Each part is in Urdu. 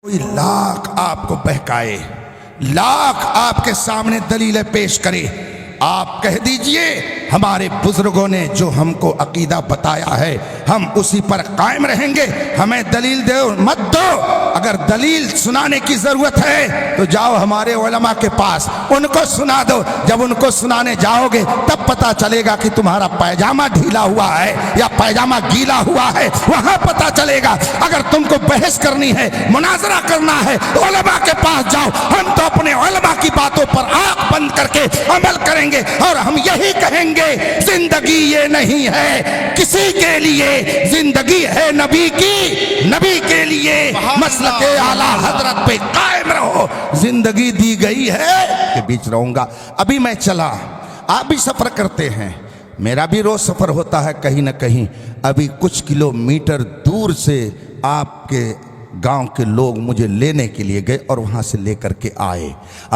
کوئی لاکھ آپ کو بہکائے، لاکھ آپ کے سامنے دلیلیں پیش کرے، آپ کہہ دیجئے ہمارے بزرگوں نے جو ہم کو عقیدہ بتایا ہے ہم اسی پر قائم رہیں گے، ہمیں دلیل دو مت دو۔ اگر دلیل سنانے کی ضرورت ہے تو جاؤ ہمارے علماء کے پاس، ان کو سنا دو۔ جب ان کو سنانے جاؤ گے تب پتا چلے گا کہ تمہارا پائجامہ ڈھیلا ہوا ہے یا پائجامہ گیلا ہوا ہے، وہاں پتا چلے گا۔ اگر تم کو بحث کرنی ہے، مناظرہ کرنا ہے، علماء کے پاس جاؤ، ہم تو اپنے علماء کی باتوں پر آنکھ بند کر کے عمل کریں گے اور ہم یہی کہیں گے زندگی یہ نہیں ہے کسی کے لیے، زندگی ہے نبی کی، نبی کے لیے مسلک اعلیٰ حضرت پہ قائم رہو۔ زندگی دی گئی ہے کہ بیچ رہوں گا۔ ابھی میں چلا، آپ بھی سفر کرتے ہیں، میرا بھی روز سفر ہوتا ہے کہیں نہ کہیں۔ ابھی کچھ کلومیٹر دور سے آپ کے گاؤں کے لوگ مجھے لینے کے لیے گئے اور وہاں سے لے کر کے آئے۔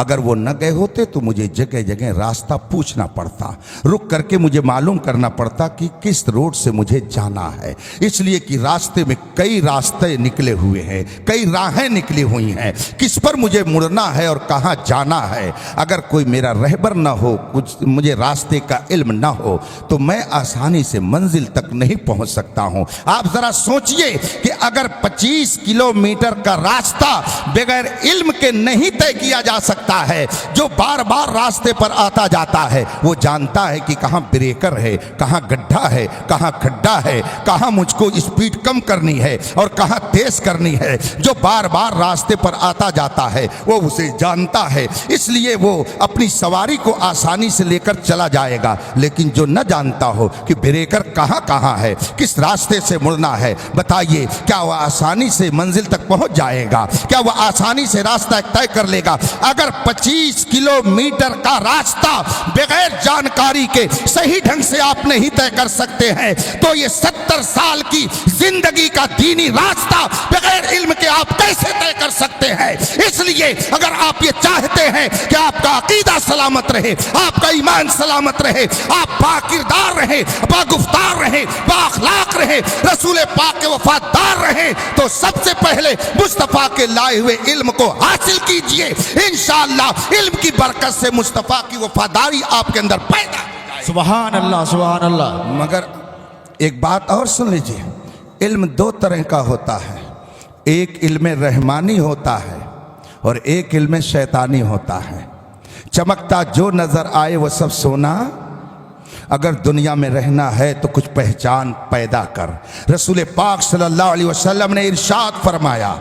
اگر وہ نہ گئے ہوتے تو مجھے جگہ جگہ راستہ پوچھنا پڑتا، رک کر کے مجھے معلوم کرنا پڑتا کہ کس روڈ سے مجھے جانا ہے، اس لیے کہ راستے میں کئی راستے نکلے ہوئے ہیں، کئی راہیں نکلی ہوئی ہیں، کس پر مجھے مڑنا ہے اور کہاں جانا ہے۔ اگر کوئی میرا رہبر نہ ہو، کچھ مجھے راستے کا علم نہ ہو تو میں آسانی سے منزل تک نہیں پہنچ سکتا ہوں۔ آپ ذرا سوچئے کہ اگر 25 کلومیٹر کا راستہ بغیر علم کے نہیں طے کیا جا سکتا ہے، جو بار بار راستے پر آتا جاتا ہے وہ جانتا ہے کہ کہاں بریکر ہے، کہاں گڈھا ہے، کہاں کھڈا ہے، کہاں مجھ کو اسپیڈ کم کرنی ہے اور کہاں تیز کرنی ہے۔ جو بار بار راستے پر آتا جاتا ہے وہ اسے جانتا ہے، اس لیے وہ اپنی سواری کو آسانی سے لے کر چلا جائے گا۔ لیکن جو نہ جانتا ہو کہ بریکر کہاں کہاں ہے، کس راستے سے مڑنا ہے، بتائیے کیا وہ آسانی سے منزل تک پہنچ جائے گا؟ کیا وہ آسانی سے راستہ طے کر لے گا؟ اگر 25 کلومیٹر کا راستہ بغیر جانکاری کے صحیح ڈھنگ سے آپ نہیں طے کر سکتے ہیں تو یہ 70 سال کی زندگی کا دینی راستہ بغیر علم کے آپ کیسے طے کر سکتے ہیں؟ اس لیے اگر آپ یہ چاہتے ہیں کہ آپ کا عقیدہ سلامت رہے، آپ کا ایمان سلامت رہے، آپ با کردار رہیں، با گفتار رہیں، با اخلاق رہیں، رسول پاک کے وفادار رہیں، تو سب سے پہلے مصطفیٰ کے لائے ہوئے علم کو حاصل کیجئے۔ انشاءاللہ علم کی برکت سے مصطفیٰ کی وفاداری آپ کے اندر پیدا ہو جائے۔ سبحان اللہ، سبحان اللہ۔ مگر ایک بات اور سن لیجئے، علم دو طرح کا ہوتا ہے، ایک علم رحمانی ہوتا ہے اور ایک علم شیطانی ہوتا ہے۔ چمکتا جو نظر آئے وہ سب سونا، اگر دنیا میں رہنا ہے تو کچھ پہچان پیدا کر۔ رسول پاک صلی اللہ علیہ وسلم نے ارشاد فرمایا،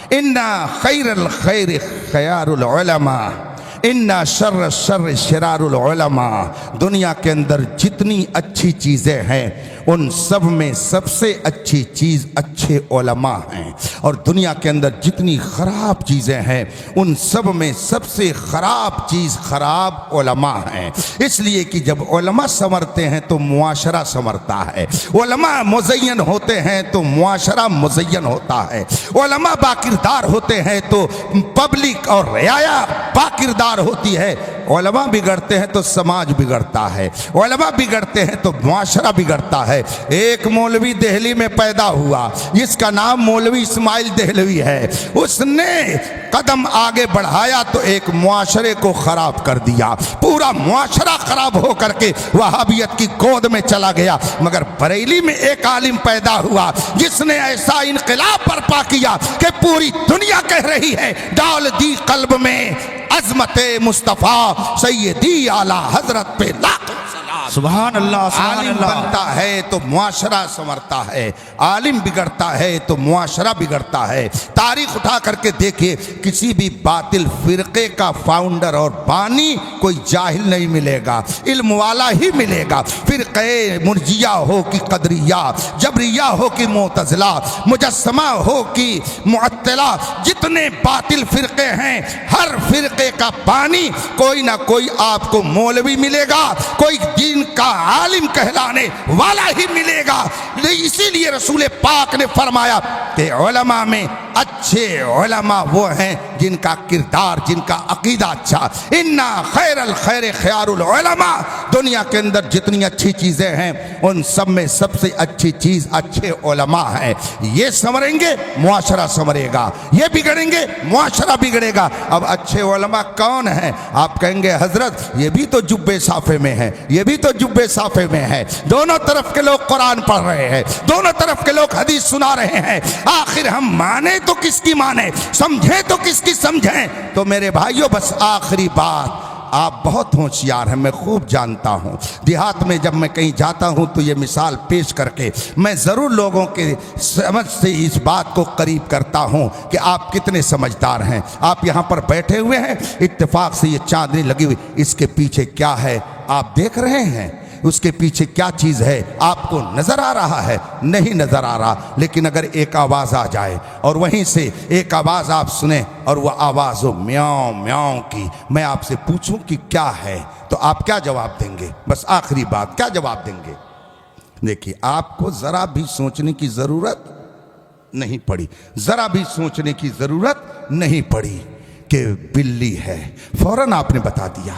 اِنَّا خَيْرَ الْخَيْرِ خَيَارُ الْعُلَمَاءِ اِنَّا شَرَّ الشَّرِّ شِرَارُ الْعُلَمَاءِ۔ دنیا کے اندر جتنی اچھی چیزیں ہیں ان سب میں سب سے اچھی چیز اچھے علماء ہیں، اور دنیا کے اندر جتنی خراب چیزیں ہیں ان سب میں سب سے خراب چیز خراب علماء ہیں۔ اس لیے کہ جب علماء سنورتے ہیں تو معاشرہ سنورتا ہے، علماء مزین ہوتے ہیں تو معاشرہ مزین ہوتا ہے، علماء باکردار ہوتے ہیں تو پبلک اور رعایا باکردار ہوتی ہے۔ علماء بگڑتے ہیں تو سماج بگڑتا ہے، علماء بگڑتے ہیں تو معاشرہ بگڑتا ہے۔ ایک مولوی دہلی میں پیدا ہوا جس کا نام مولوی اسماعیل دہلوی ہے، اس نے قدم آگے بڑھایا تو ایک معاشرے کو خراب کر دیا، پورا معاشرہ خراب ہو کر کے وہابیت کی گود میں چلا گیا۔ مگر بریلی میں ایک عالم پیدا ہوا جس نے ایسا انقلاب برپا کیا کہ پوری دنیا کہہ رہی ہے، ڈال دی قلب میں عظمت مصطفیٰ سیدی اعلیٰ حضرت پہ لاکھوں سلام۔ سبحان اللہ، سبحان عالم اللہ۔ بنتا ہے تو معاشرہ سنورتا ہے، عالم بگڑتا ہے تو معاشرہ بگڑتا ہے۔ تاریخ اٹھا کر کے دیکھیے، کسی بھی باطل فرقے کا فاؤنڈر اور بانی کوئی جاہل نہیں ملے گا، علم والا ہی ملے گا۔ فرقے مرجیہ ہو کہ قدریہ، جبریہ ہو کہ معتزلہ، مجسمہ ہو کہ معطلہ، جتنے باطل فرقے ہیں ہر فرقے کا بانی کوئی نہ کوئی آپ کو مولوی ملے گا، کوئی دین کا عالم کہلانے والا ہی ملے گا۔ اسی لیے رسول پاک نے فرمایا کہ علماء میں اچھے علماء وہ ہیں جن کا کردار، جن کا عقیدہ اچھا۔ انا خیر الخیر خیار العلماء، دنیا کے اندر جتنی اچھی چیزیں ہیں ان سب میں سب سے اچھی چیز اچھے علماء ہیں۔ یہ سنوریں گے معاشرہ سنورے گا، یہ بگڑیں گے معاشرہ بگڑے گا۔ اب اچھے علماء کون ہیں؟ آپ کہیں گے حضرت یہ بھی تو جبے صافے میں ہے، یہ بھی تو جبے صافے میں ہے، دونوں طرف کے لوگ قرآن پڑھ رہے ہیں، دونوں طرف کے لوگ حدیث سنا رہے ہیں، آخر ہم مانیں تو کس کی مانیں، سمجھیں تو کس کی سمجھیں؟ تو میرے بھائیوں بس آخری بات، آپ بہت ہوشیار ہیں، میں خوب جانتا ہوں، دیہات میں جب میں کہیں جاتا ہوں تو یہ مثال پیش کر کے میں ضرور لوگوں کے سمجھ سے اس بات کو قریب کرتا ہوں کہ آپ کتنے سمجھدار ہیں۔ آپ یہاں پر بیٹھے ہوئے ہیں، اتفاق سے یہ چاندنی لگی ہوئی، اس کے پیچھے کیا ہے آپ دیکھ رہے ہیں؟ اس کے پیچھے کیا چیز ہے آپ کو نظر آ رہا ہے؟ نہیں نظر آ رہا، لیکن اگر ایک آواز آ جائے اور وہیں سے ایک آواز آپ سنیں اور وہ آواز ہو میاؤں میاؤں کی، میں آپ سے پوچھوں کہ کیا ہے تو آپ کیا جواب دیں گے؟ بس آخری بات، کیا جواب دیں گے؟ دیکھیے آپ کو ذرا بھی سوچنے کی ضرورت نہیں پڑی، ذرا بھی سوچنے کی ضرورت نہیں پڑی کہ بلی ہے، فوراً آپ نے بتا دیا۔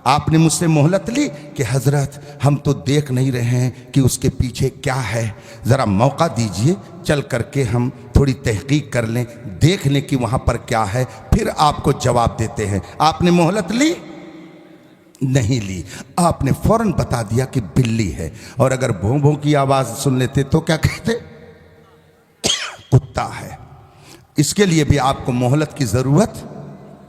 آپ نے مجھ سے مہلت لی کہ حضرت ہم تو دیکھ نہیں رہے ہیں کہ اس کے پیچھے کیا ہے، ذرا موقع دیجئے چل کر کے ہم تھوڑی تحقیق کر لیں، دیکھ لیں کہ وہاں پر کیا ہے، پھر آپ کو جواب دیتے ہیں۔ آپ نے مہلت لی؟ نہیں لی، آپ نے فوراً بتا دیا کہ بلی ہے، اور اگر بھوں بھوں کی آواز سن لیتے تو کیا کہتے؟ کتا ہے۔ اس کے لیے بھی آپ کو مہلت کی ضرورت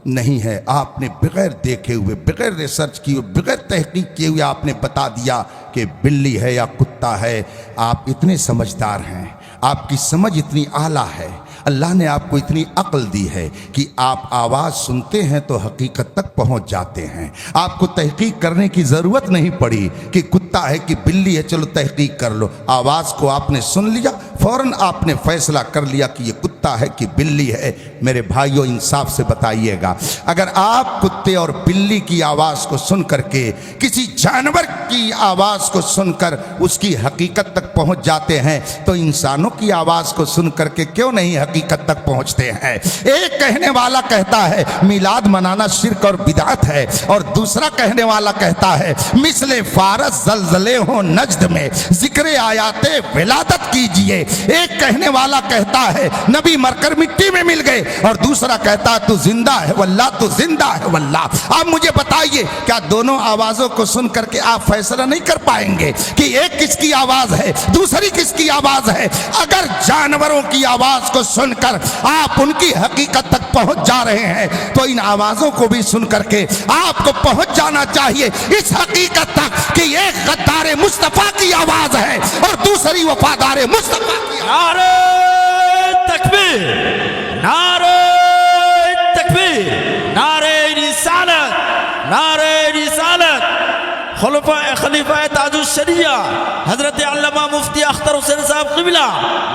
نہیں ہے، آپ نے بغیر دیکھے ہوئے، بغیر ریسرچ کیے ہوئے، بغیر تحقیق کیے ہوئے آپ نے بتا دیا کہ بلی ہے یا کتا ہے۔ آپ اتنے سمجھدار ہیں، آپ کی سمجھ اتنی اعلیٰ ہے، اللہ نے آپ کو اتنی عقل دی ہے کہ آپ آواز سنتے ہیں تو حقیقت تک پہنچ جاتے ہیں۔ آپ کو تحقیق کرنے کی ضرورت نہیں پڑی کہ کتا ہے کہ بلی ہے، چلو تحقیق کر لو، آواز کو آپ نے سن لیا، فوراً آپ نے فیصلہ کر لیا کہ یہ کتا ہے کہ بلی ہے۔ میرے بھائیوں انصاف سے بتائیے گا، اگر آپ کتے اور بلی کی آواز کو سن کر کے کسی جانور کی آواز کو سن کر اس کی حقیقت تک پہنچ جاتے ہیں تو انسانوں کی آواز کو سن کر کے کیوں نہیں حقیقت تک پہنچتے ہیں؟ ایک کہنے والا کہتا ہے میلاد منانا شرک اور بدعت ہے، اور دوسرا کہنے والا کہتا ہے مثل فارس زلزلے ہوں نجد میں ذکر آیات ولادت کیجئے۔ ایک کہنے والا کہتا ہے نبی مر کر مٹی میں مل گئے، اور دوسرا کہتا ہے تو زندہ ہے واللہ، تو زندہ ہے واللہ۔ آپ مجھے بتائیے کیا دونوں آوازوں کو سن کر کے آپ فیصلہ نہیں کر پائیں گے کہ ایک کس کی آواز ہے دوسری کس کی آواز ہے؟ اگر جانوروں کی آواز کو سن کر آپ ان کی حقیقت تک پہنچ جا رہے ہیں تو ان آوازوں کو بھی سن کر کے آپ کو پہنچ جانا چاہیے اس حقیقت تک کہ ایک غدار مصطفیٰ کی آواز ہے اور دوسری وفادار مصطفیٰ کی آواز۔ نعرہ تکبیر، نعرہ تکبیر، نعرہ رسالت، نعرہ رسالت۔ خلیفہ تاج الشریعہ حضرت علامہ مفتی اختر حسین صاحب قبلہ،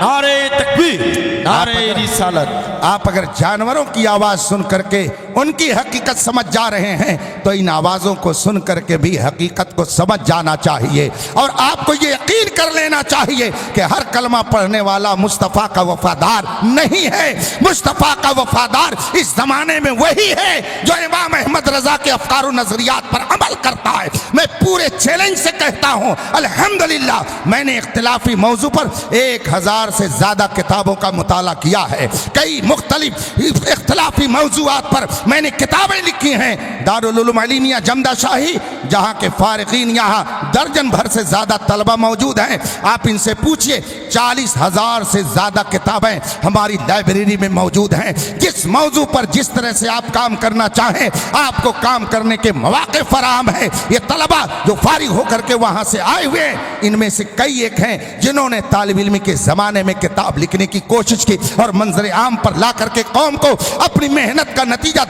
نعرہ تکبیر، نعرہ رسالت۔ آپ اگر جانوروں کی آواز سن کر کے ان کی حقیقت سمجھ جا رہے ہیں تو ان آوازوں کو سن کر کے بھی حقیقت کو سمجھ جانا چاہیے، اور آپ کو یہ یقین کر لینا چاہیے کہ ہر کلمہ پڑھنے والا مصطفیٰ کا وفادار نہیں ہے۔ مصطفیٰ کا وفادار اس زمانے میں وہی ہے جو امام احمد رضا کے افکار و نظریات پر عمل کرتا ہے۔ میں پورے چیلنج سے کہتا ہوں الحمدللہ میں نے اختلافی موضوع پر 1000 سے زیادہ کتابوں کا مطالعہ کیا ہے، کئی مختلف اختلافی موضوعات پر میں نے کتابیں لکھی ہیں۔ دارالعلوم علیمیہ جمدہ شاہی جہاں کے فارغین یہاں درجن بھر سے زیادہ طلبہ موجود ہیں، آپ ان سے پوچھئے 40,000 سے زیادہ کتابیں ہماری لائبریری میں موجود ہیں۔ جس موضوع پر جس طرح سے آپ کام کرنا چاہیں آپ کو کام کرنے کے مواقع فراہم ہیں۔ یہ طلبہ جو فارغ ہو کر کے وہاں سے آئے ہوئے ہیں ان میں سے کئی ایک ہیں جنہوں نے طالب علم کے زمانے میں کتاب لکھنے کی کوشش کی اور منظر عام پر لا کر کے قوم کو اپنی محنت کا نتیجہ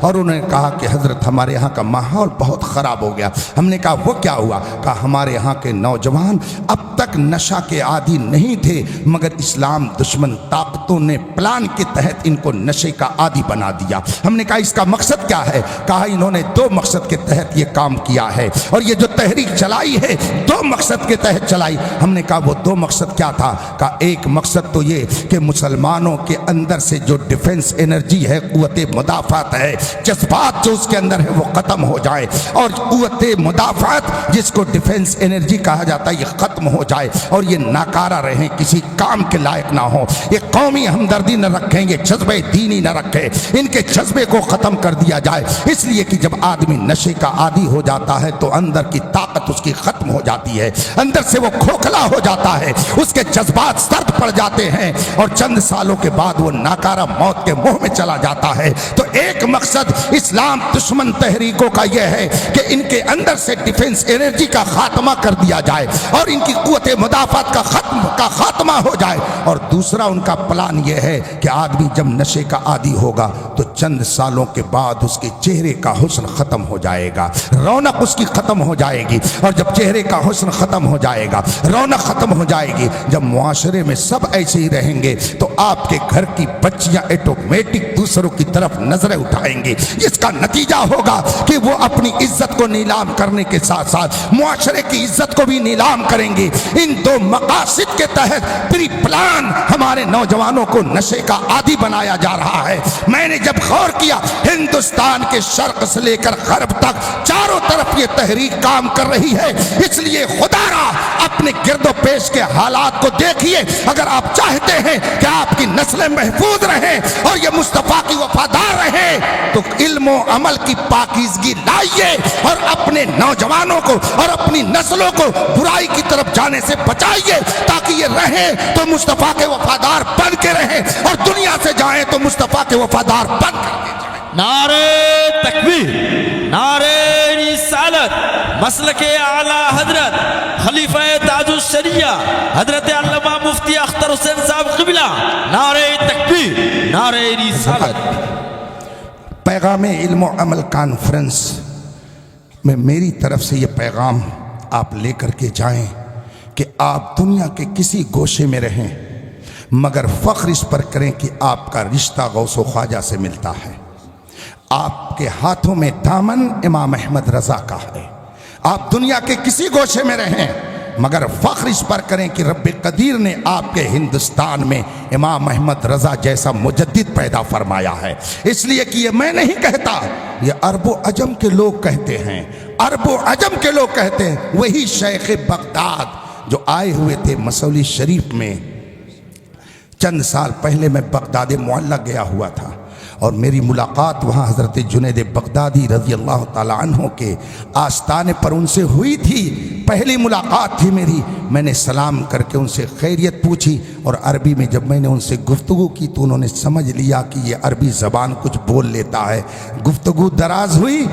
اور انہوں نے کہا کہ حضرت ہمارے یہاں کا ماحول بہت خراب ہو گیا۔ ہم نے کہا وہ کیا ہوا؟ کہا ہمارے یہاں کے نوجوان اب تک نشہ کے عادی نہیں تھے، مگر اسلام دشمن طاقتوں نے پلان کے تحت ان کو نشے کا عادی بنا دیا۔ ہم نے کہا اس کا مقصد کیا ہے؟ کہا انہوں نے 2 مقصد کے تحت یہ کام کیا ہے، اور یہ جو تحریک چلائی ہے 2 مقصد کے تحت چلائی۔ ہم نے کہا وہ 2 مقصد کیا تھا؟ کہا ایک مقصد تو یہ کہ مسلمانوں کے اندر سے جو ڈیفنس انرجی ہے، قوت مدافعت ہے، جذبات جو اس کے اندر ہے وہ ختم ہو جائے، اور قوت مدافعت جس کو ڈیفنس انرجی کہا جاتا ہے یہ ختم ہو جائے، اور یہ ناکارہ رہیں، کسی کام کے لائق نہ ہو، یہ قومی ہمدردی نہ رکھیں، یہ جذبہ دینی نہ رکھیں، ان کے جذبے کو ختم کر دیا جائے۔ اس لیے کہ جب آدمی نشے کا عادی ہو جاتا ہے تو اندر کی طاقت اس کی ختم ہو جاتی ہے، اندر سے وہ کھوکھلا ہو جاتا ہے، اس کے جذبات سرد پڑ جاتے ہیں، اور چند سالوں کے بعد وہ ناکارہ موت کے منہ میں چلا جاتا ہے۔ تو ایک مقصد اسلام دشمن تحریکوں کا یہ ہے کہ ان کے اندر سے ڈیفنس انرجی کا خاتمہ کر دیا جائے، اور ان کی قوت مدافعت کا خاتمہ ہو جائے، اور دوسرا ان کا پلان یہ ہے کہ آدمی جب نشے کا عادی ہوگا تو چند سالوں کے بعد اس کے چہرے کا حسن ختم ہو جائے گا، رونق اس کی ختم ہو جائے گی، اور جب چہرے کا حسن ختم ہو جائے گا، رونق ختم ہو جائے گی، جب معاشرے میں سب ایسے ہی رہیں گے تو آپ کے گھر کی بچیاں آٹومیٹک دوسروں کی طرف نظریں اٹھائیں گے، جس کا نتیجہ ہوگا کہ وہ اپنی عزت کو نیلام کرنے کے ساتھ ساتھ معاشرے کی عزت کو بھی نیلام کریں گے۔ ان 2 مقاصد کے تحت پری پلان ہمارے نوجوانوں کو نشے کا عادی بنایا جا رہا ہے۔ میں نے جب غور کیا، ہندوستان کے شرق سے لے کر غرب تک چاروں طرف یہ تحریک کام کر رہی ہے، اس لیے خدا را اپنے گرد و پیش کے حالات کو دیکھیے۔ اگر آپ چاہتے ہیں کہ آپ کی نسلیں محفوظ رہیں اور یہ مصطفیٰ کی وفادار رہیں تو علم و عمل کی پاکیزگی لائیے، اور اپنے نوجوانوں کو اور اپنی نسلوں کو برائی کی طرف جانے سے بچائیے، تاکہ یہ رہیں تو مصطفیٰ کے وفادار بن کے رہیں، اور دنیا سے جائیں تو مصطفیٰ کے وفادار بن کر کے جائیں۔ نعرہ تکبیر، نعرہ رسالت، مسلک اعلیٰ حضرت خلیفہ تاج الشریعہ حضرت علامہ مفتی اختر حسین صاحب قبلہ، نعرہ تکبیر، نعرہ رسالت۔ پیغام علم و عمل کانفرنس میں میری طرف سے یہ پیغام آپ لے کر کے جائیں کہ آپ دنیا کے کسی گوشے میں رہیں، مگر فخر اس پر کریں کہ آپ کا رشتہ غوث و خواجہ سے ملتا ہے، آپ کے ہاتھوں میں دامن امام احمد رضا کا ہے۔ آپ دنیا کے کسی گوشے میں رہیں، مگر فخر اس پر کریں کہ رب قدیر نے آپ کے ہندوستان میں امام احمد رضا جیسا مجدد پیدا فرمایا ہے۔ اس لیے کہ یہ میں نہیں کہتا، یہ عرب و عجم کے لوگ کہتے ہیں، عرب و عجم کے لوگ کہتے ہیں۔ وہی شیخ بغداد جو آئے ہوئے تھے مسولی شریف میں، چند سال پہلے میں بغداد معلیٰ گیا ہوا تھا، اور میری ملاقات وہاں حضرت جنید بغدادی رضی اللہ تعالیٰ عنہ کے آستانے پر ان سے ہوئی تھی۔ پہلی ملاقات تھی میری، میں نے سلام کر کے ان سے خیریت پوچھی، اور عربی میں جب میں نے ان سے گفتگو کی تو انہوں نے سمجھ لیا کہ یہ عربی زبان کچھ بول لیتا ہے۔ گفتگو دراز ہوئی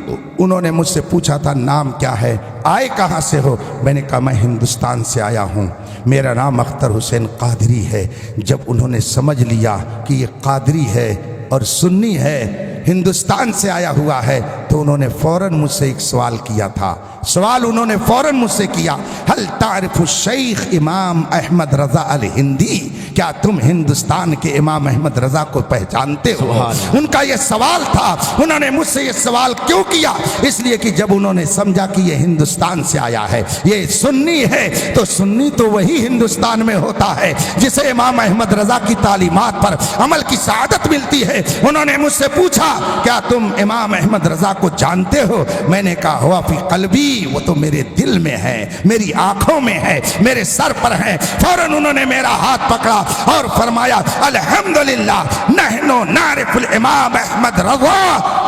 تو انہوں نے مجھ سے پوچھا تھا نام کیا ہے، آئے کہاں سے ہو؟ میں نے کہا میں ہندوستان سے آیا ہوں، میرا نام اختر حسین قادری ہے۔ جب انہوں نے سمجھ لیا کہ یہ قادری ہے اور سنی ہے، ہندوستان سے آیا ہوا ہے، تو انہوں نے فوراً مجھ سے ایک سوال کیا تھا۔ سوال انہوں نے فوراً مجھ سے کیا، ہل تعرف الشیخ امام احمد رضا الہندی، کیا تم ہندوستان کے امام احمد رضا کو پہچانتے ہو؟ ان کا یہ سوال تھا۔ انہوں نے مجھ سے یہ سوال کیوں کیا؟ اس لیے کہ جب انہوں نے سمجھا کہ یہ ہندوستان سے آیا ہے، یہ سنی ہے، تو سنی تو وہی ہندوستان میں ہوتا ہے جسے امام احمد رضا کی تعلیمات پر عمل کی سعادت ملتی ہے۔ انہوں نے مجھ سے پوچھا کیا تم امام احمد رضا کو جانتے ہو؟ میں نے کہا ہوا فی قلبی، وہ تو میرے دل میں ہے، میری آنکھوں میں ہے، میرے سر پر ہے۔ فوراً انہوں نے میرا ہاتھ پکڑا اور فرمایا الحمدللہ نحن نعرف الامام احمد رضا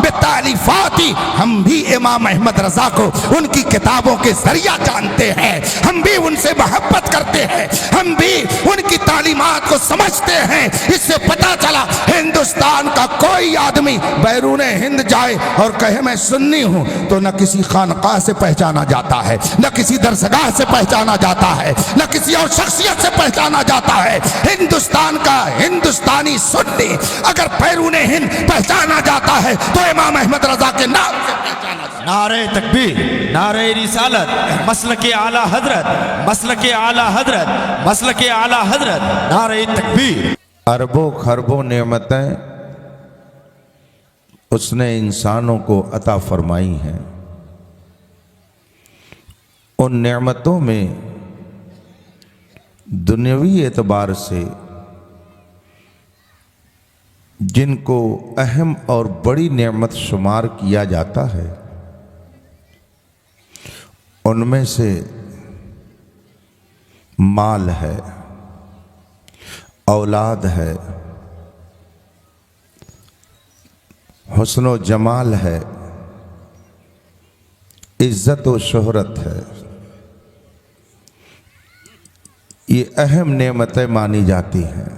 بتالیفاتی، ہم بھی امام احمد رضا کو ان کی کتابوں کے ذریعہ جانتے ہیں، ہم بھی ان سے محبت کرتے ہیں، ہم بھی ان کی تعلیم تعلیمات کو سمجھتے ہیں۔ اس سے پتہ چلا ہندوستان کا کوئی آدمی بیرون ہند جائے اور کہے میں سنی ہوں تو نہ کسی خانقاہ سے پہچانا جاتا ہے، نہ کسی درسگاہ سے پہچانا جاتا ہے، نہ کسی اور شخصیت سے پہچانا جاتا ہے۔ ہندوستان کا ہندوستانی سنی اگر بیرون ہند پہچانا جاتا ہے تو امام احمد رضا کے نام سے پہچانا جاتا ہے۔ نعرہ تکبیر، نعرہ رسالت، مسلک اعلیٰ حضرت، مسلک اعلیٰ حضرت، مسلک اعلیٰ حضرت، نعرہ تکبیر۔ اربوں خربوں نعمتیں اس نے انسانوں کو عطا فرمائی ہیں۔ ان نعمتوں میں دنیاوی اعتبار سے جن کو اہم اور بڑی نعمت شمار کیا جاتا ہے ان میں سے مال ہے، اولاد ہے، حسن و جمال ہے، عزت و شہرت ہے۔ یہ اہم نعمتیں مانی جاتی ہیں،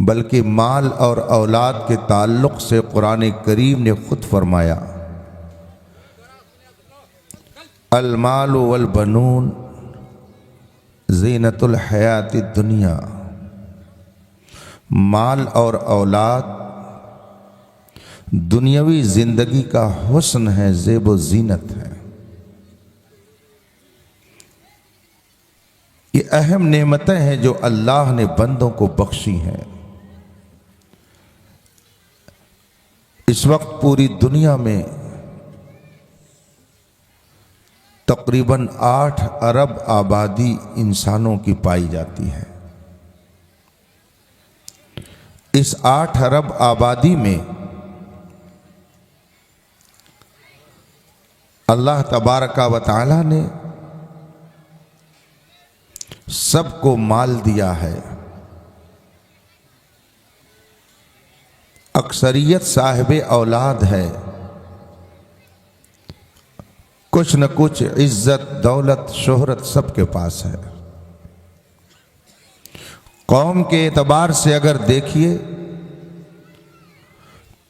بلکہ مال اور اولاد کے تعلق سے قرآن کریم نے خود فرمایا المال والبنون زینت الحیات الدنیا، مال اور اولاد دنیاوی زندگی کا حسن ہے، زیب و زینت ہے۔ یہ اہم نعمتیں ہیں جو اللہ نے بندوں کو بخشی ہیں۔ اس وقت پوری دنیا میں تقریباً 8 ارب آبادی انسانوں کی پائی جاتی ہے۔ اس 8 ارب آبادی میں اللہ تبارک و تعالی نے سب کو مال دیا ہے۔ اکثریت صاحب اولاد ہے، کچھ نہ کچھ عزت، دولت، شہرت سب کے پاس ہے۔ قوم کے اعتبار سے اگر دیکھیے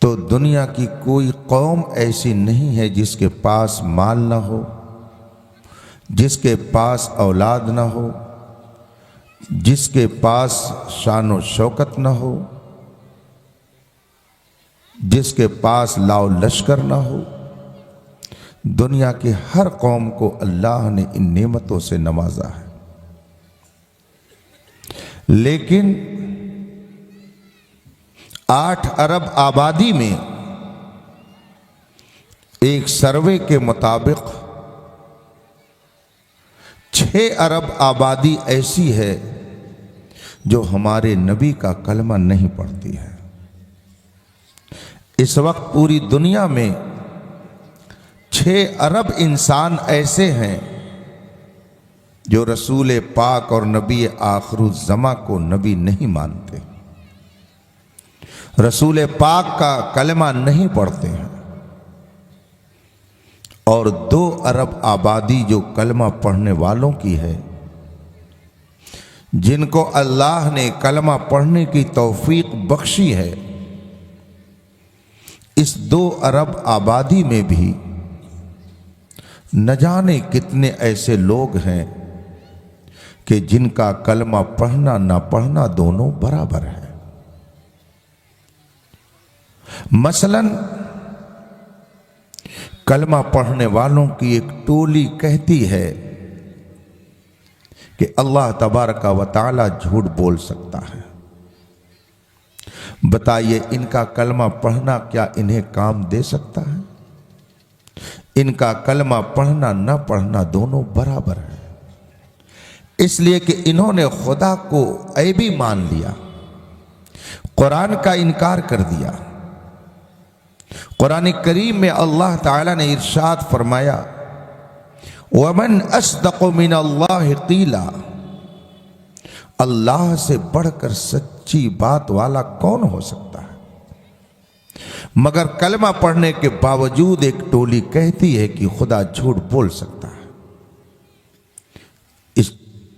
تو دنیا کی کوئی قوم ایسی نہیں ہے جس کے پاس مال نہ ہو، جس کے پاس اولاد نہ ہو، جس کے پاس شان و شوکت نہ ہو، جس کے پاس لاؤ لشکر نہ ہو۔ دنیا کی ہر قوم کو اللہ نے ان نعمتوں سے نوازا ہے، لیکن 8 ارب آبادی میں ایک سروے کے مطابق 6 ارب آبادی ایسی ہے جو ہمارے نبی کا کلمہ نہیں پڑھتی ہے۔ اس وقت پوری دنیا میں 6 ارب انسان ایسے ہیں جو رسول پاک اور نبی آخر الزماں کو نبی نہیں مانتے، رسول پاک کا کلمہ نہیں پڑھتے ہیں، اور 2 ارب آبادی جو کلمہ پڑھنے والوں کی ہے، جن کو اللہ نے کلمہ پڑھنے کی توفیق بخشی ہے۔ اس 2 ارب آبادی میں بھی نہ جانے کتنے ایسے لوگ ہیں کہ جن کا کلمہ پڑھنا نہ پڑھنا دونوں برابر ہے۔ مثلاً کلمہ پڑھنے والوں کی ایک ٹولی کہتی ہے کہ اللہ تبارک و تعالی جھوٹ بول سکتا ہے۔ بتائیے ان کا کلمہ پڑھنا کیا انہیں کام دے سکتا ہے؟ ان کا کلمہ پڑھنا نہ پڑھنا دونوں برابر ہے، اس لیے کہ انہوں نے خدا کو عیبی مان لیا، قرآن کا انکار کر دیا۔ قرآن کریم میں اللہ تعالی نے ارشاد فرمایا وَمَنْ أَصْدَقُ مِنَ اللَّهِ قِيلًا، اللہ سے بڑھ کر سچی بات والا کون ہو سکتا ہے؟ مگر کلمہ پڑھنے کے باوجود ایک ٹولی کہتی ہے کہ خدا جھوٹ بول سکتا ہے۔ اس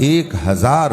1000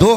2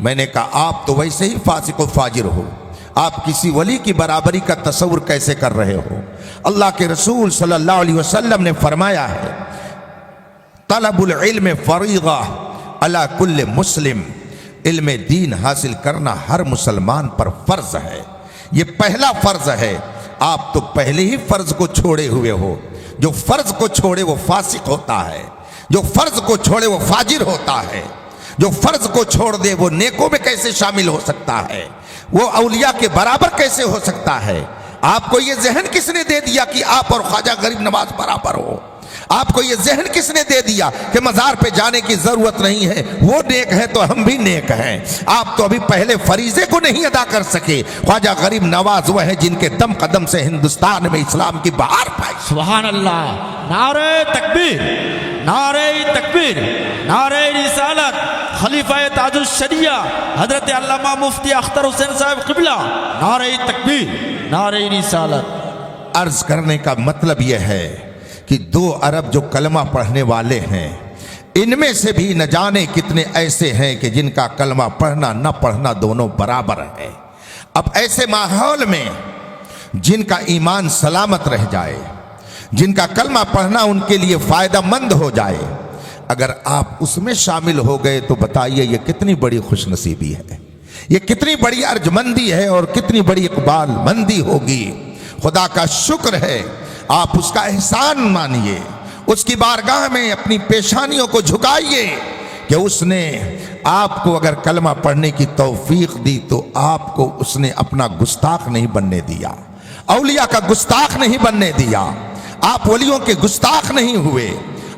میں نے کہا آپ تو ویسے ہی فاسق و فاجر ہو، آپ کسی ولی کی برابری کا تصور کیسے کر رہے ہو؟ اللہ کے رسول صلی اللہ علیہ وسلم نے فرمایا ہے طلب العلم فریضہ علی کل مسلم، علم دین حاصل کرنا ہر مسلمان پر فرض ہے، یہ پہلا فرض ہے۔ آپ تو پہلے ہی فرض کو چھوڑے ہوئے ہو، جو فرض کو چھوڑے وہ فاسق ہوتا ہے، جو فرض کو چھوڑے وہ فاجر ہوتا ہے، جو فرض کو چھوڑ دے وہ نیکوں میں کیسے شامل ہو سکتا ہے، وہ اولیاء کے برابر کیسے ہو سکتا ہے؟ آپ کو یہ ذہن کس نے دے دیا کہ آپ اور خواجہ غریب نواز برابر ہو؟ آپ کو یہ ذہن کس نے دے دیا کہ مزار پہ جانے کی ضرورت نہیں ہے، وہ نیک ہے تو ہم بھی نیک ہیں؟ آپ تو ابھی پہلے فریضے کو نہیں ادا کر سکے۔ خواجہ غریب نواز وہ ہے جن کے دم قدم سے ہندوستان میں اسلام کی بہار پائی۔ سبحان اللہ، نعرہ تکبیر، نعرہ تکبیر، نعرہ رسالت، خلیفہ تاج الشریعہ حضرت علامہ مفتی اختر حسین صاحب قبلہ، نعرہ تکبیر، نعرہ رسالت۔ عرض کرنے کا مطلب یہ ہے کہ 2 ارب جو کلمہ پڑھنے والے ہیں، ان میں سے بھی نہ جانے کتنے ایسے ہیں کہ جن کا کلمہ پڑھنا نہ پڑھنا دونوں برابر ہے۔ اب ایسے ماحول میں جن کا ایمان سلامت رہ جائے، جن کا کلمہ پڑھنا ان کے لیے فائدہ مند ہو جائے، اگر آپ اس میں شامل ہو گئے تو بتائیے یہ کتنی بڑی خوش نصیبی ہے، یہ کتنی بڑی ارجمندی ہے اور کتنی بڑی اقبال مندی ہوگی۔ خدا کا شکر ہے، آپ اس کا احسان مانیے، اس کی بارگاہ میں اپنی پیشانیوں کو جھکائیے کہ اس نے آپ کو اگر کلمہ پڑھنے کی توفیق دی تو آپ کو اس نے اپنا گستاخ نہیں بننے دیا، اولیاء کا گستاخ نہیں بننے دیا، آپ ولیوں کے گستاخ نہیں ہوئے،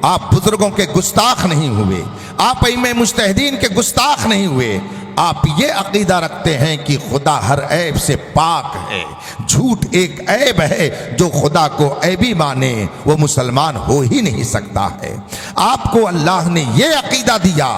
آپ بزرگوں کے گستاخ نہیں ہوئے، آپ ائمہ مجتہدین کے گستاخ نہیں ہوئے۔ آپ یہ عقیدہ رکھتے ہیں کہ خدا ہر عیب سے پاک ہے، جھوٹ ایک عیب ہے، جو خدا کو عیبی مانے وہ مسلمان ہو ہی نہیں سکتا ہے۔ آپ کو اللہ نے یہ عقیدہ دیا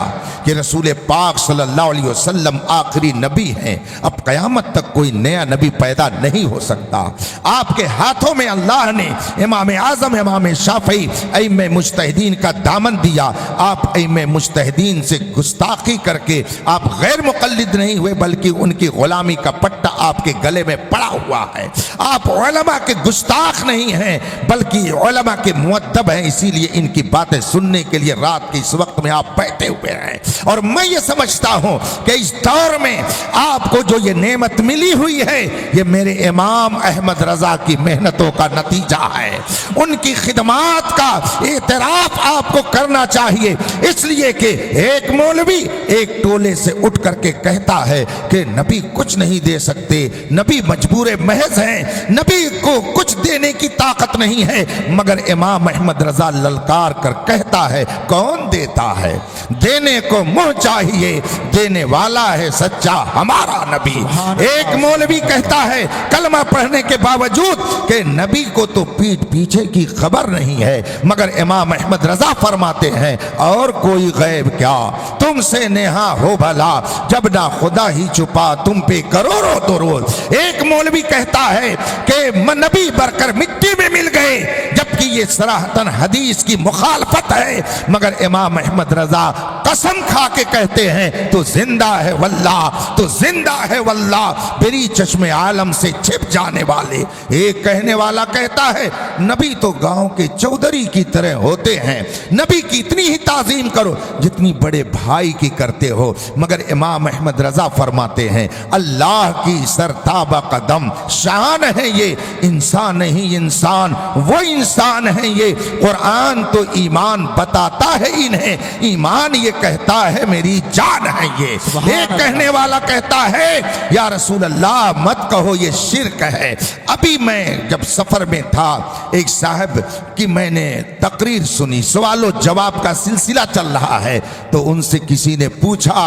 کہ رسول پاک صلی اللہ علیہ وسلم آخری نبی ہیں، اب قیامت تک کوئی نیا نبی پیدا نہیں ہو سکتا۔ آپ کے ہاتھوں میں اللہ نے امام اعظم امام شافعی ائمہ مجتہدین کا دامن دیا، آپ ائمہ مجتہدین سے گستاخی کر کے آپ غیر مقلد نہیں ہوئے بلکہ ان کی غلامی کا پٹا آپ کے گلے میں پڑا ہوا ہے۔ آپ علماء کے گستاخ نہیں ہیں بلکہ علماء کے مؤدب ہیں، اسی لیے ان کی باتیں سننے کے لیے رات کے اس وقت میں آپ بیٹھے ہوئے ہیں۔ اور میں یہ سمجھتا ہوں کہ اس دور میں آپ کو جو یہ نعمت ملی ہوئی ہے یہ میرے امام احمد رضا کی محنتوں کا نتیجہ ہے، ان کی خدمات کا اعتراف آپ کو کرنا چاہیے، اس لیے کہ ایک مولوی ایک ٹولے سے اٹھ کر کے کہتا ہے کہ نبی کچھ نہیں دے سکتے، نبی مجبور محض ہیں، نبی کو کچھ دینے کی طاقت نہیں ہے، مگر امام احمد رضا للکار کر کہتا ہے کون دیتا ہے؟ دینے کو منہ چاہیے، دینے والا ہے سچا ہمارا نبی۔ ایک مولوی کہتا ہے کلمہ پڑھنے کے باوجود کہ نبی کو تو پیٹھ پیچھے کی خبر نہیں ہے، مگر امام احمد رضا فرماتے ہیں اور کوئی غیب کیا تم سے نہا ہو بھلا، جب نہ خدا ہی چھپا تم پہ کروڑوں درود۔ ایک مولوی کہتا ہے کہ نبی بر کر مٹی میں مل گئے، جبکہ یہ صراحتاً حدیث کی مخالفت ہے، مگر امام احمد رضا قسم کھا کے کہتے ہیں تو زندہ ہے واللہ، تو زندہ ہے واللہ، بری چشم عالم سے چھپ جانے والے۔ ایک کہنے والا کہتا ہے نبی تو گاؤں کے چودھری کی طرح ہوتے ہیں، نبی کی اتنی ہی تعظیم کرو جتنی بڑے بھائی کی کرتے ہو، مگر امام احمد رضا فرماتے ہیں اللہ کی سرتابہ قدم شان ہے یہ، انسان نہیں انسان وہ انسان ہے یہ، قرآن تو ایمان بتاتا ہے انہیں، ایمان یہ کہتا ہے میری جان ہے یہ۔ ایک کہنے والا کہتا ہے یا رسول اللہ مت کہو یہ شرک ہے۔ ابھی میں جب سفر میں تھا ایک صاحب کی میں نے تقریر سنی، سوال و جواب کا سلسلہ چل رہا ہے، تو ان سے کسی نے پوچھا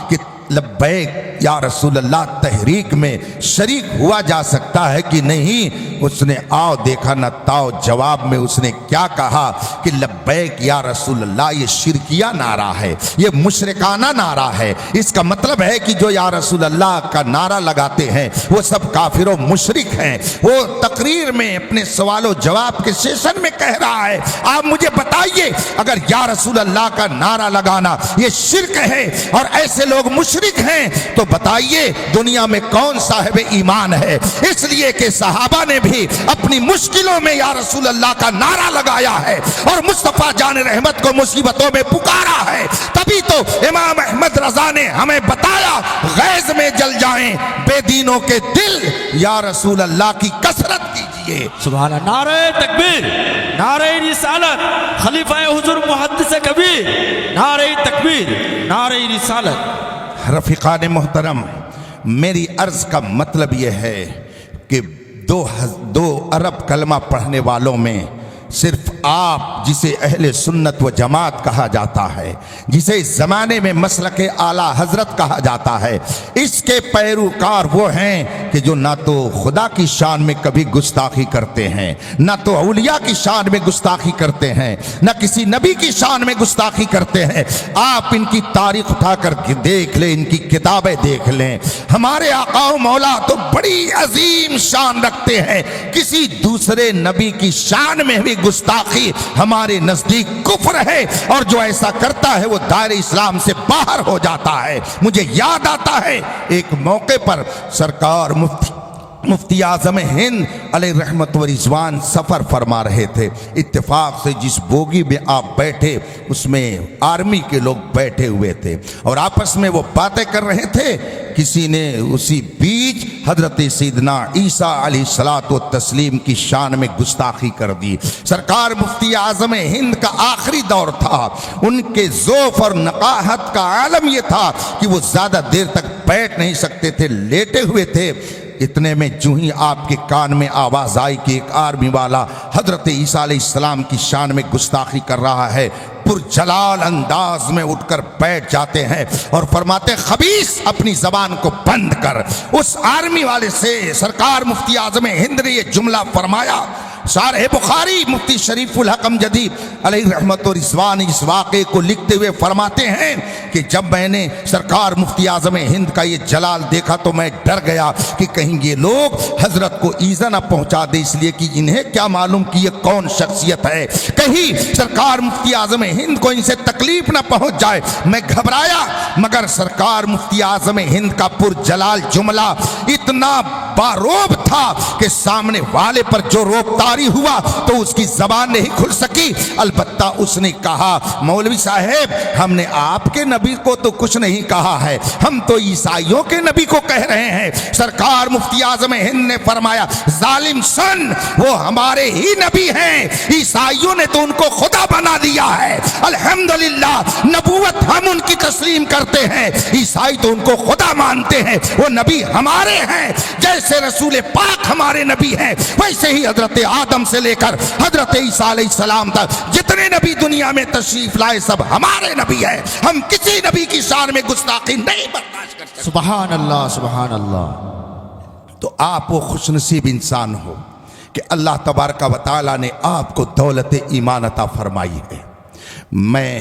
کہ لبیک یا رسول اللہ تحریک میں شریک ہوا جا سکتا ہے کہ نہیں؟ اس نے آؤ دیکھا نہ تاؤ جواب میں اس نے کیا کہا کہ لبیک یا رسول اللہ، یہ شرکیہ نعرہ ہے، یہ مشرکانہ نعرہ ہے۔ اس کا مطلب ہے کہ جو یا رسول اللہ کا نعرہ لگاتے ہیں وہ سب کافر و مشرک ہیں۔ وہ تقریر میں اپنے سوال و جواب کے سیشن میں کہہ رہا ہے، آپ مجھے بتائیے اگر یا رسول اللہ کا نعرہ لگانا یہ شرک ہے اور ایسے لوگ مشرک ہیں تو بتائیے دنیا میں کون صاحب ایمان ہے؟ اس لیے کہ صحابہ نے بھی اپنی مشکلوں میں یا رسول اللہ کا نعرہ لگایا ہے اور مصطفیٰ جان رحمت کو مصیبتوں میں پکارا ہے۔ تبھی تو امام احمد رضا نے ہمیں بتایا غیظ میں جل جائیں بے دینوں کے دل، یا رسول اللہ کی کثرت کیجیے۔ سبحان اللہ۔ نعرہ تکبیر، نعرہ رسالت، خلیفہ حضور محدث کبیر، نعرہ تکبیر، نعرہ رسالت۔ رفیقان محترم، میری عرض کا مطلب یہ ہے کہ دو ارب کلمہ پڑھنے والوں میں صرف آپ جسے اہل سنت و جماعت کہا جاتا ہے، جسے اس زمانے میں مسلک اعلیٰ حضرت کہا جاتا ہے، اس کے پیروکار وہ ہیں کہ جو نہ تو خدا کی شان میں کبھی گستاخی کرتے ہیں، نہ تو اولیاء کی شان میں گستاخی کرتے ہیں، نہ کسی نبی کی شان میں گستاخی کرتے ہیں۔ آپ ان کی تاریخ اٹھا کر دیکھ لیں، ان کی کتابیں دیکھ لیں۔ ہمارے آقا و مولا تو بڑی عظیم شان رکھتے ہیں، کسی دوسرے نبی کی شان میں بھی گستاخی ہمارے نزدیک کفر ہے، اور جو ایسا کرتا ہے وہ دائرہ اسلام سے باہر ہو جاتا ہے۔ مجھے یاد آتا ہے ایک موقع پر سرکار مفتی اعظم ہند علیہ رحمت و رضوان سفر فرما رہے تھے۔ اتفاق سے جس بوگی میں آپ بیٹھے اس میں آرمی کے لوگ بیٹھے ہوئے تھے اور آپس میں وہ باتیں کر رہے تھے۔ کسی نے اسی بیچ حضرت سیدنا عیسیٰ علیہ الصلوۃ والتسلیم کی شان میں گستاخی کر دی۔ سرکار مفتی اعظم ہند کا آخری دور تھا، ان کے ذوف اور نقاہت کا عالم یہ تھا کہ وہ زیادہ دیر تک بیٹھ نہیں سکتے تھے، لیٹے ہوئے تھے۔ اتنے میں جو ہی آپ کے کان میں آواز آئی کہ ایک آرمی والا حضرت عیسیٰ علیہ السلام کی شان میں گستاخی کر رہا ہے، پرجلال انداز میں اٹھ کر بیٹھ جاتے ہیں اور فرماتے خبیث اپنی زبان کو بند کر۔ اس آرمی والے سے سرکار مفتی اعظم ہند نے یہ جملہ فرمایا۔ شارح بخاری مفتی شریف الحق امجدی علیہ رحمت و رضوان اس واقعے کو لکھتے ہوئے فرماتے ہیں کہ جب میں نے سرکار مفتی اعظم ہند کا یہ جلال دیکھا تو میں ڈر گیا کہ کہیں یہ لوگ حضرت کو ایذا نہ پہنچا دے، اس لیے کہ انہیں کیا معلوم کہ یہ کون شخصیت ہے، کہیں سرکار مفتی اعظم ہند کو ان سے تکلیف نہ پہنچ جائے۔ میں گھبرایا، مگر سرکار مفتی اعظم ہند کا پرجلال جملہ اتنا باروب تھا کہ سامنے والے پر جو روب طاری ہوا تو اس کی زبان نہیں کھل سکی۔ البتہ اس نے کہا مولوی صاحب ہم نے آپ کے نبی کو تو کچھ نہیں کہا ہے، ہم تو عیسائیوں کے نبی کو کہہ رہے ہیں۔ سرکار مفتی اعظم ہند نے فرمایا ظالم سن، وہ ہمارے ہی نبی ہیں، عیسائیوں نے تو ان کو خدا بنا دیا ہے۔ الحمدللہ نبوت ہم ان کی تسلیم کرتے ہیں، عیسائی تو ان کو خدا مانتے ہیں، وہ نبی ہمارے ہیں۔ جیسے رسول پاک ہمارے نبی ہیں ویسے ہی حضرت آدم سے لے کر حضرت عیسیٰ علیہ السلام تک جتنے نبی دنیا میں تشریف لائے سب ہمارے نبی ہیں، ہم کسی نبی کی شان میں گستاخی نہیں برداشت کرتے۔ سبحان اللہ، سبحان اللہ۔ تو آپ وہ خوش نصیب انسان ہو کہ اللہ تبارک و تعالیٰ نے آپ کو دولت ایمان عطا فرمائی ہے۔ میں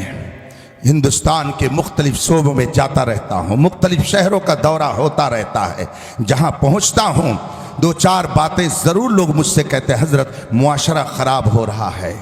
ہندوستان کے مختلف صوبوں میں جاتا رہتا ہوں، مختلف شہروں کا دورہ ہوتا رہتا ہے، جہاں پہنچتا ہوں دو چار باتیں ضرور لوگ مجھ سے کہتے ہیں حضرت معاشرہ خراب ہو رہا ہے،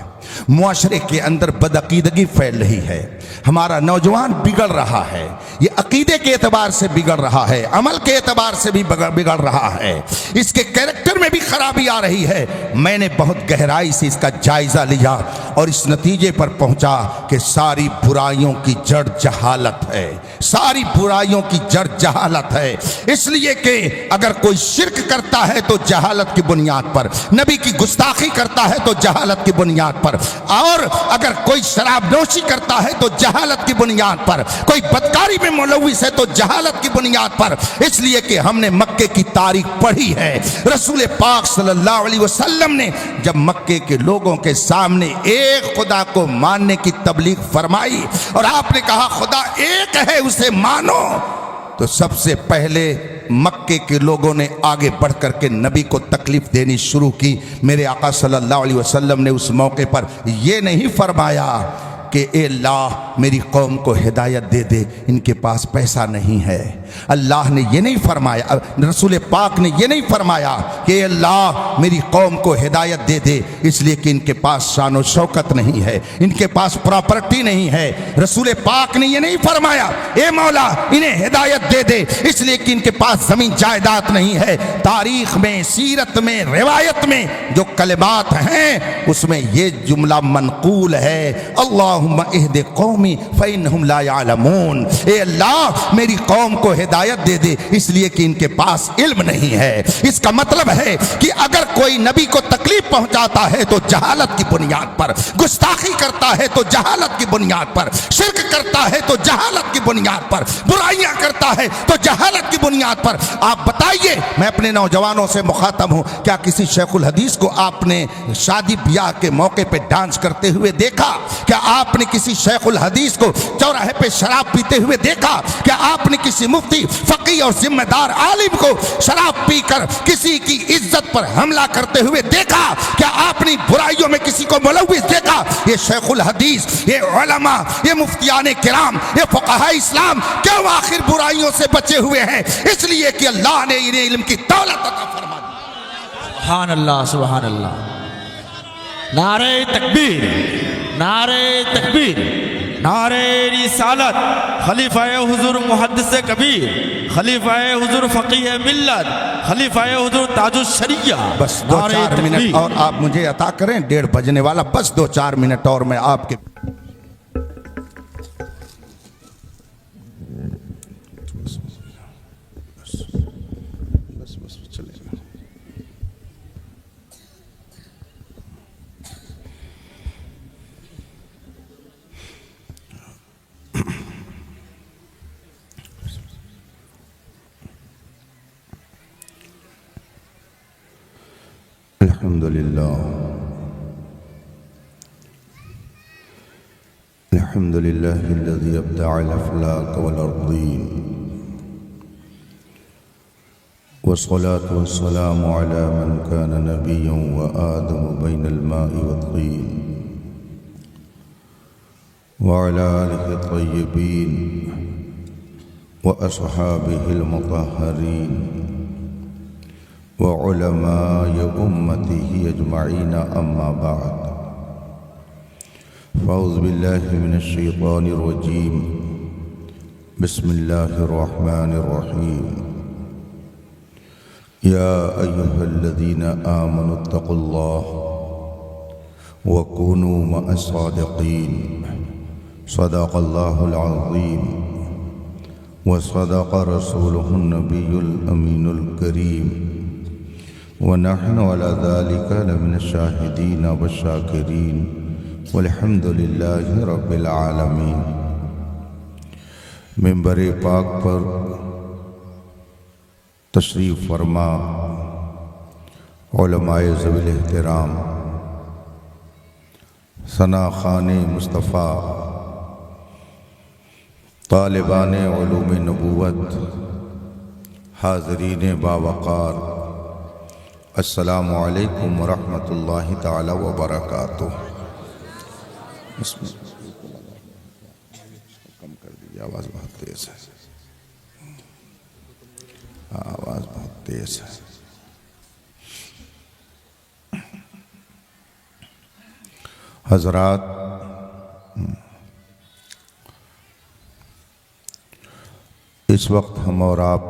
معاشرے کے اندر بدعقیدگی پھیل رہی ہے، ہمارا نوجوان بگڑ رہا ہے، یہ عقیدے کے اعتبار سے بگڑ رہا ہے، عمل کے اعتبار سے بھی بگڑ رہا ہے، اس کے کیریکٹر میں بھی خرابی آ رہی ہے۔ میں نے بہت گہرائی سے اس کا جائزہ لیا اور اس نتیجے پر پہنچا کہ ساری برائیوں کی جڑ جہالت ہے، ساری برائیوں کی جڑ جہالت ہے۔ اس لیے کہ اگر کوئی شرک کرتا ہے تو جہالت کی بنیاد پر، نبی کی گستاخی کرتا ہے تو جہالت کی بنیاد پر، اور اگر کوئی شراب نوشی کرتا ہے تو جہالت کی بنیاد پر، کوئی بدکاری میں ملوث ہے تو جہالت کی بنیاد پر۔ اس لیے کہ ہم نے مکے کی تاریخ پڑھی ہے، رسول پاک صلی اللہ علیہ وسلم نے جب مکے کے لوگوں کے سامنے ایک خدا کو ماننے کی تبلیغ فرمائی اور آپ نے کہا خدا ایک ہے اسے مانو، تو سب سے پہلے مکے کے لوگوں نے آگے بڑھ کر کے نبی کو تکلیف دینی شروع کی، میرے آقا صلی اللہ علیہ وسلم نے اس موقع پر یہ نہیں فرمایا کہ اے اللہ میری قوم کو ہدایت دے دے، ان کے پاس پیسہ نہیں ہے۔ اللہ نے یہ نہیں فرمایا، رسول پاک نے یہ نہیں فرمایا کہ اے اللہ میری قوم کو ہدایت دے دے اس لیے کہ ان کے پاس شان و شوکت نہیں ہے، ان کے پاس پراپرٹی نہیں ہے۔ رسول پاک نے یہ نہیں فرمایا اے مولا انہیں ہدایت دے دے اس لیے کہ ان کے پاس زمین جائیداد نہیں ہے۔ تاریخ میں، سیرت میں، روایت میں جو کلمات ہیں اس میں یہ جملہ منقول ہے، اللہم اہد قومی فإنہم لا یعلمون، اے اللہ میری قوم کو ہدایت دے دے اس لیے کہ ان کے پاس علم نہیں ہے۔ اس کا مطلب ہے کہ اگر کوئی نبی کو تکلیف پہنچاتا ہے تو جہالت کی بنیاد پر، گستاخی کرتا ہے تو جہالت کی بنیاد پر، شرک کرتا ہے تو جہالت کی بنیاد پر، برائیاں کرتا ہے تو جہالت کی بنیاد پر۔ آپ بتائیے، میں اپنے نوجوانوں سے مخاطب ہوں، کیا کسی شیخ الحدیث کو آپ نے شادی بیاہ کے موقع پہ ڈانس کرتے ہوئے دیکھا؟ کیا آپ نے کسی شیخ الحدیث کو چوراہے پہ شراب پیتے ہوئے دیکھا؟ کیا آپ نے کسی مفتی، فقیہ اور ذمہ دار عالم کو شراب پی کر کسی کی عزت پر حملہ کرتے ہوئے دیکھا؟ کیا آپ نے برائیوں میں کسی کو ملوث دیکھا؟ یہ شیخ الحدیث، یہ علماء، یہ مفتیان کرام، یہ فقہاء اسلام کیوں آخر برائیوں سے بچے ہوئے ہیں؟ اس لیے کہ اللہ نے انہیں علم کی دولت عطا فرما دی۔ سبحان اللہ، سبحان اللہ۔ نعرہ تکبیر، نعرہ تکبیر، نعرہ رسالت، خلیفہ حضور محدث کبیر، خلیفہ حضور فقیہ ملت، خلیفہ حضور تاج الشریعہ۔ بس دو چار منٹ اور آپ مجھے عطا کریں، 1:30 بجنے والا، بس 2-4 منٹ اور میں آپ کے الحمد لله الذي أبدع الأفلاك والأرضين، والصلاة والسلام على من كان نبيا وآدم بين الماء والطين، وعلى آله الطيبين وأصحابه المطهرين وعلماء أمته أجمعين، أما بعد، فأعوذ بالله من الشيطان الرجيم، بسم الله الرحمن الرحيم، يا أيها الذين آمنوا اتقوا الله وكونوا مع الصادقين، صدق الله العظيم وصدق رسوله النبي الأمين الكريم، ونحن على ذلك لمن الشاهدين والشاكرين، والحمد للہ رب العالمین۔ منبر پاک پر تشریف فرما علماء ذوی الاحترام، ثنا خوان مصطفیٰ، طالبان علوم نبوت، حاضرین باوقار، السلام علیکم ورحمۃ اللہ تعالی وبرکاتہ۔ کم کر دیجیے، آواز بہت تیز ہے، آواز بہت تیز ہے۔ حضرات، اس وقت ہم اور آپ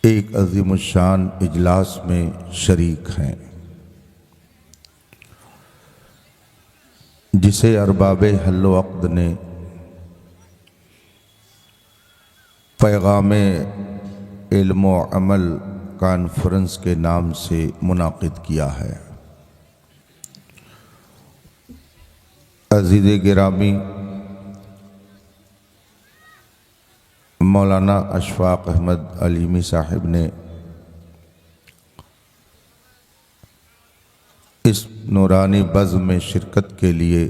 ایک عظیم الشان اجلاس میں شریک ہیں، جسے ارباب حل و عقد نے پیغام علم و عمل کانفرنس کے نام سے منعقد کیا ہے۔ عزیز گرامی، مولانا اشفاق احمد علیمی صاحب نے اس نورانی بزم میں شرکت کے لیے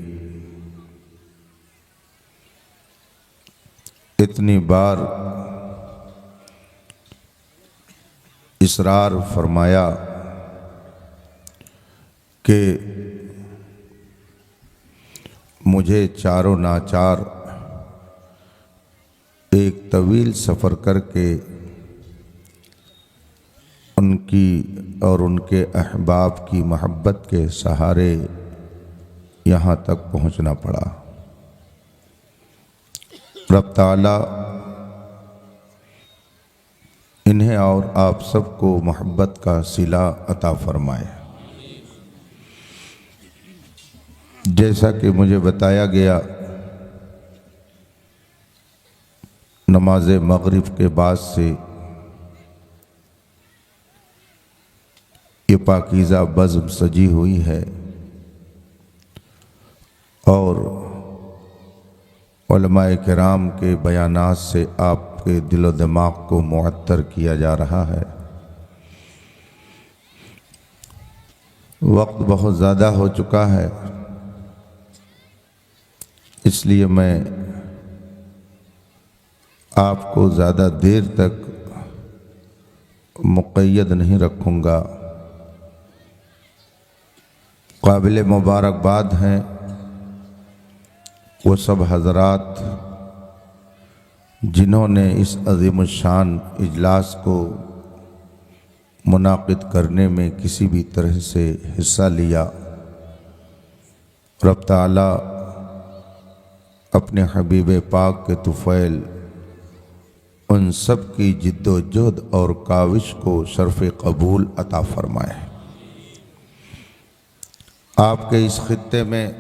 اتنی بار اصرار فرمایا کہ مجھے چاروں ناچار ایک طویل سفر کر کے ان کی اور ان کے احباب کی محبت کے سہارے یہاں تک پہنچنا پڑا۔ رب تعالیٰ انہیں اور آپ سب کو محبت کا صلہ عطا فرمائے۔ جیسا کہ مجھے بتایا گیا، نماز مغرب کے بعد سے یہ پاکیزہ بزم سجی ہوئی ہے اور علماء کرام کے بیانات سے آپ کے دل و دماغ کو معطر کیا جا رہا ہے۔ وقت بہت زیادہ ہو چکا ہے، اس لیے میں آپ کو زیادہ دیر تک مقید نہیں رکھوں گا۔ قابل مبارکباد ہیں وہ سب حضرات جنہوں نے اس عظیم الشان اجلاس کو منعقد کرنے میں کسی بھی طرح سے حصہ لیا۔ رب تعالیٰ اپنے حبیب پاک کے طفیل ان سب کی جد و جہد اور کاوش کو شرف قبول عطا فرمائے۔ آپ کے اس خطے میں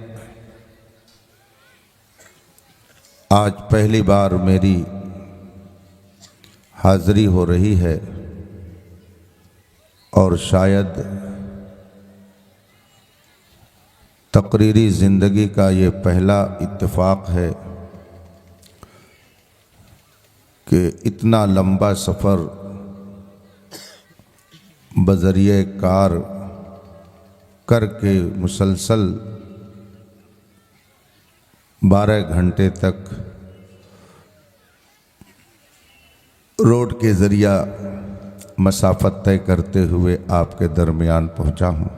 آج پہلی بار میری حاضری ہو رہی ہے اور شاید تقریری زندگی کا یہ پہلا اتفاق ہے کہ اتنا لمبا سفر بذریعہ کار کر کے مسلسل 12 گھنٹے تک روڈ کے ذریعہ مسافت طے کرتے ہوئے آپ کے درمیان پہنچا ہوں۔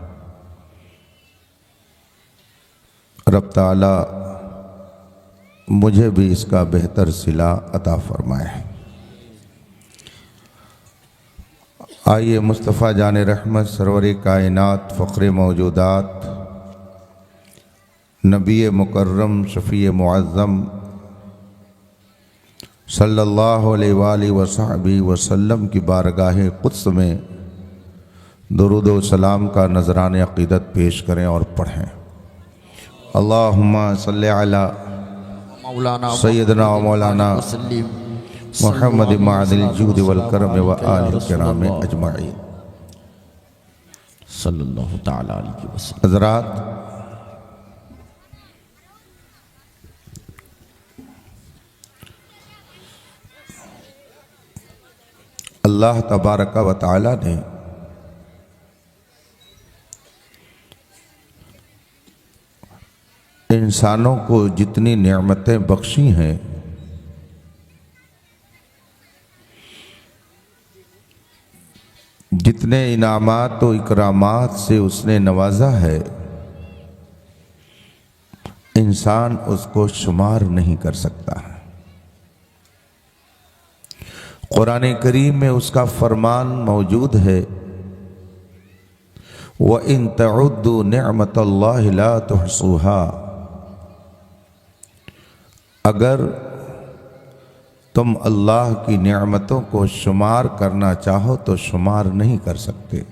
رب تعالیٰ مجھے بھی اس کا بہتر صلہ عطا فرمائے۔ آئیے مصطفیٰ جان رحمت سرور کائنات فخر موجودات نبی مکرم شفیع معظم صلی اللہ علیہ وآلہ وصحبہ وسلم کی بارگاہ قدس میں درود و سلام کا نذران عقیدت پیش کریں اور پڑھیں۔ اللہم صلی علی سیدنا و مولانا محمد معدل الجود والکرم و آل الکرام اجمعین۔ صلی اللہ تعالیٰ علیہ وسلم۔ حضرات، اللہ تبارک و تعالی نے انسانوں کو جتنی نعمتیں بخشی ہیں جتنے انعامات و اکرامات سے اس نے نوازا ہے، انسان اس کو شمار نہیں کر سکتا۔ قرآن کریم میں اس کا فرمان موجود ہے، وَإِن تَعُدُّوا نِعْمَةَ اللَّهِ لَا تُحْصُوهَا۔ اگر تم اللہ کی نعمتوں کو شمار کرنا چاہو تو شمار نہیں کر سکتے۔